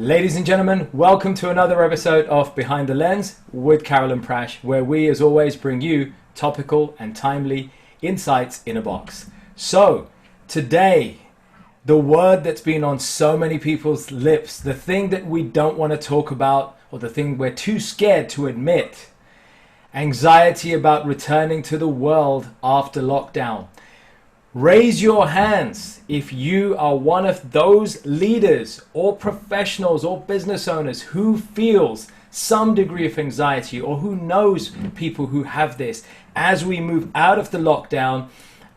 Ladies and gentlemen, welcome to another episode of Behind the Lens with Carole and Prash, where we, as always, bring you topical and timely insights in a box. So, today, the word that's been on so many people's lips, the thing that we don't want to talk about, or the thing we're too scared to admit, anxiety about returning to the world after lockdown. Raise your hands if you are one of those leaders or professionals or business owners who feels some degree of anxiety or who knows people who have this. As we move out of the lockdown,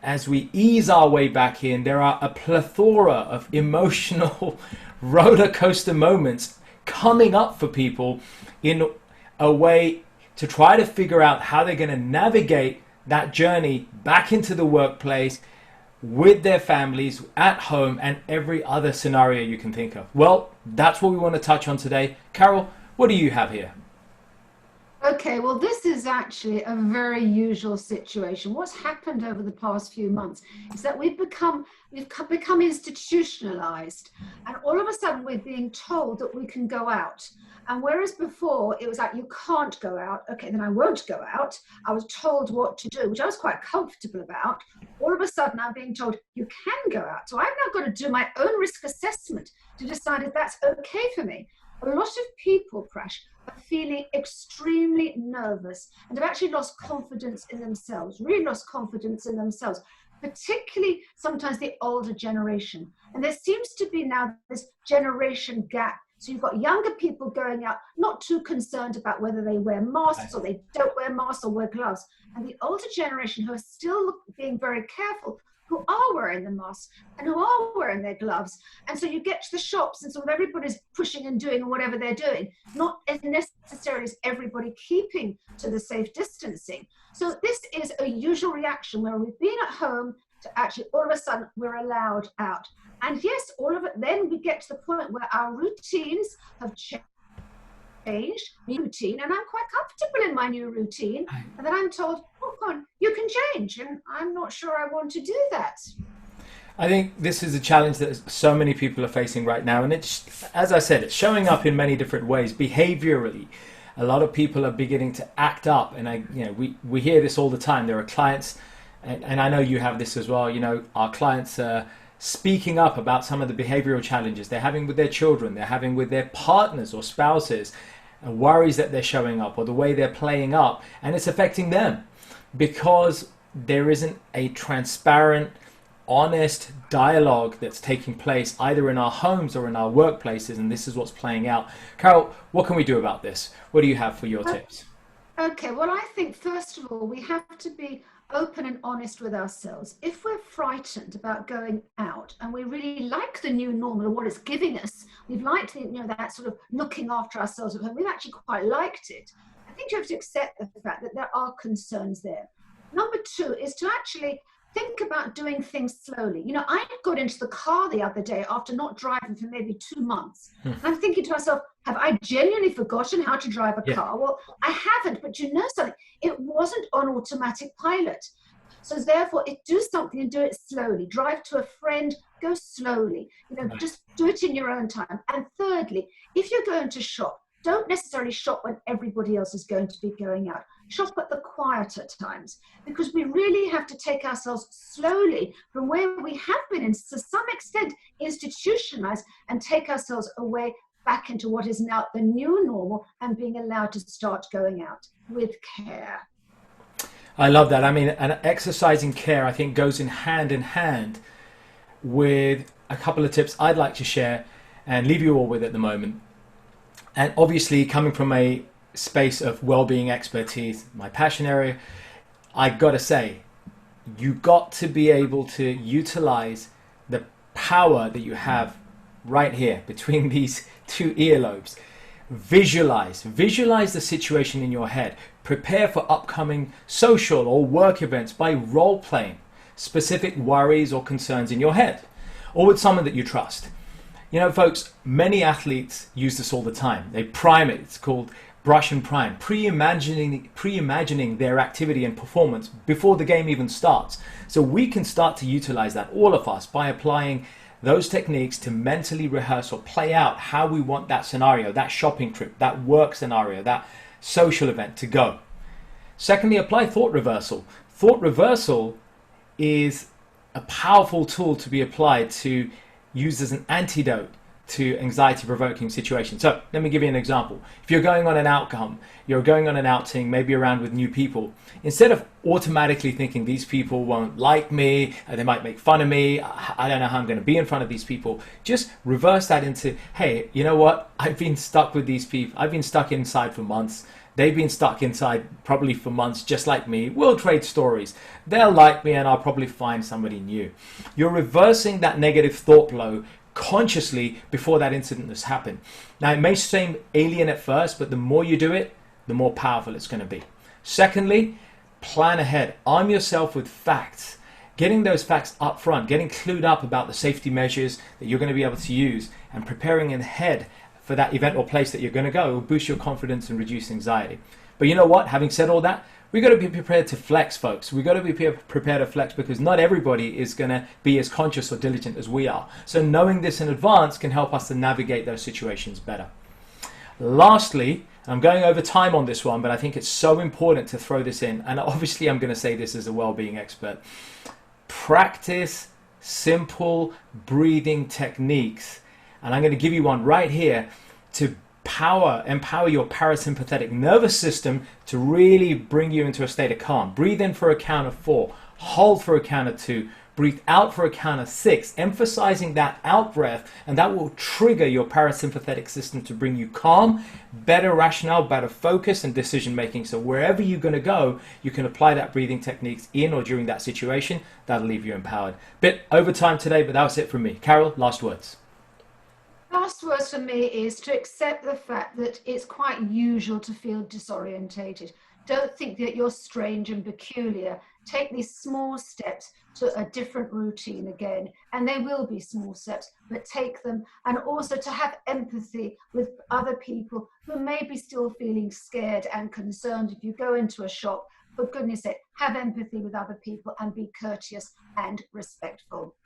as we ease our way back in, there are a plethora of emotional roller coaster moments coming up for people in a way to try to figure out how they're going to navigate that journey back into the workplace, with their families, at home, and every other scenario you can think of. Well, that's what we want to touch on today. Carole, what do you have here? Okay, well, this is actually a very usual situation. What's happened over the past few months is that we've become institutionalized, and all of a sudden we're being told that we can go out. And whereas before it was like, you can't go out, okay, then I won't go out. I was told what to do, which I was quite comfortable about. All of a sudden I'm being told you can go out. So I've now got to do my own risk assessment to decide if that's okay for me. A lot of people, Prash, are feeling extremely nervous and have actually lost confidence in themselves, really lost confidence in themselves, particularly sometimes the older generation. And there seems to be now this generation gap. So you've got younger people going out, not too concerned about whether they wear masks or they don't wear masks or wear gloves. And the older generation who are still being very careful, who are wearing the masks and who are wearing their gloves. And so you get to the shops and sort of everybody's pushing and doing whatever they're doing, not as necessarily as everybody keeping to the safe distancing. So this is a usual reaction where we've been at home to actually all of a sudden we're allowed out. And yes, all of it, then we get to the point where our routines have changed, routine, and I'm quite comfortable in my new routine. And then I'm told, oh, come on, you can change. And I'm not sure I want to do that. I think this is a challenge that so many people are facing right now. And it's, as I said, it's showing up in many different ways. Behaviorally, a lot of people are beginning to act up. And we hear this all the time. There are clients, and I know you have this as well, our clients are speaking up about some of the behavioral challenges they're having with their children, they're having with their partners or spouses, and worries that they're showing up or the way they're playing up, and it's affecting them because there isn't a transparent, honest dialogue that's taking place either in our homes or in our workplaces, and this is what's playing out. Carole, what can we do about this? What do you have for your tips? Okay, well, I think first of all, we have to be open and honest with ourselves. If we're frightened about going out and we really like the new normal or what it's giving us, we've liked that sort of looking after ourselves at home, we've actually quite liked it. I think you have to accept the fact that there are concerns there. Number two is to actually think about doing things slowly. I got into the car the other day after not driving for maybe 2 months. And I'm thinking to myself, have I genuinely forgotten how to drive a car? Well, I haven't, but you know something, it wasn't on automatic pilot. So therefore, do something and do it slowly. Drive to a friend, go slowly. Just do it in your own time. And thirdly, if you're going to shop, don't necessarily shop when everybody else is going to be going out. Shop at the quieter times, because we really have to take ourselves slowly from where we have been, and to some extent institutionalized, and take ourselves away back into what is now the new normal and being allowed to start going out with care. I love that. I mean, and exercising care, I think, goes in hand with a couple of tips I'd like to share and leave you all with at the moment. And obviously, coming from a space of well-being expertise, my passion area, I got to say, you got to be able to utilize the power that you have right here between these two earlobes. Visualize the situation in your head. Prepare for upcoming social or work events by role-playing specific worries or concerns in your head, or with someone that you trust. Folks, many athletes use this all the time. They prime it. It's called brush and prime, pre-imagining their activity and performance before the game even starts. So we can start to utilize that, all of us, by applying those techniques to mentally rehearse or play out how we want that scenario, that shopping trip, that work scenario, that social event to go. Secondly, apply thought reversal. Thought reversal is a powerful tool to be applied to use as an antidote to anxiety-provoking situations. So let me give you an example. If you're going on an outing, maybe around with new people, instead of automatically thinking these people won't like me, they might make fun of me, I don't know how I'm going to be in front of these people, just reverse that into, hey, you know what? I've been stuck with these people. I've been stuck inside for months. They've been stuck inside probably for months, just like me. We'll trade stories. They'll like me and I'll probably find somebody new. You're reversing that negative thought flow consciously before that incident has happened. Now, it may seem alien at first, but the more you do it, the more powerful it's going to be. Secondly, plan ahead. Arm yourself with facts. Getting those facts up front, getting clued up about the safety measures that you're going to be able to use, and preparing ahead for that event or place that you're going to go will boost your confidence and reduce anxiety. But you know what? Having said all that, we've got to be prepared to flex, folks. We've got to be prepared to flex because not everybody is going to be as conscious or diligent as we are. So knowing this in advance can help us to navigate those situations better. Lastly, I'm going over time on this one, but I think it's so important to throw this in. And obviously I'm going to say this as a well-being expert. Practice simple breathing techniques. And I'm going to give you one right here to empower your parasympathetic nervous system to really bring you into a state of calm. Breathe in for a count of 4, hold for a count of 2, breathe out for a count of 6, emphasizing that out breath, and that will trigger your parasympathetic system to bring you calm, better rationale, better focus and decision making. So wherever you're going to go, you can apply that breathing techniques in or during that situation. That'll leave you empowered. Bit over time today, but that was it from me. Carole, last words. Last words for me is to accept the fact that it's quite usual to feel disorientated. Don't think that you're strange and peculiar. Take these small steps to a different routine again, and they will be small steps, but take them. And also to have empathy with other people who may be still feeling scared and concerned. If you go into a shop, for goodness sake, have empathy with other people and be courteous and respectful.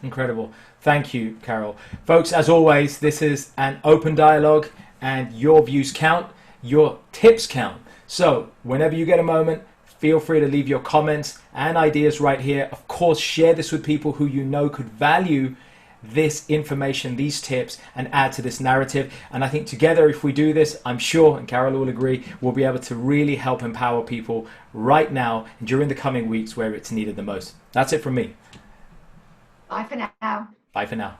Incredible. Thank you, Carole. Folks, as always, this is an open dialogue and your views count, your tips count. So whenever you get a moment, feel free to leave your comments and ideas right here. Of course, share this with people who you know could value this information, these tips, and add to this narrative. And I think together, if we do this, I'm sure, and Carole will agree, we'll be able to really help empower people right now and during the coming weeks where it's needed the most. That's it from me. Bye for now. Bye for now.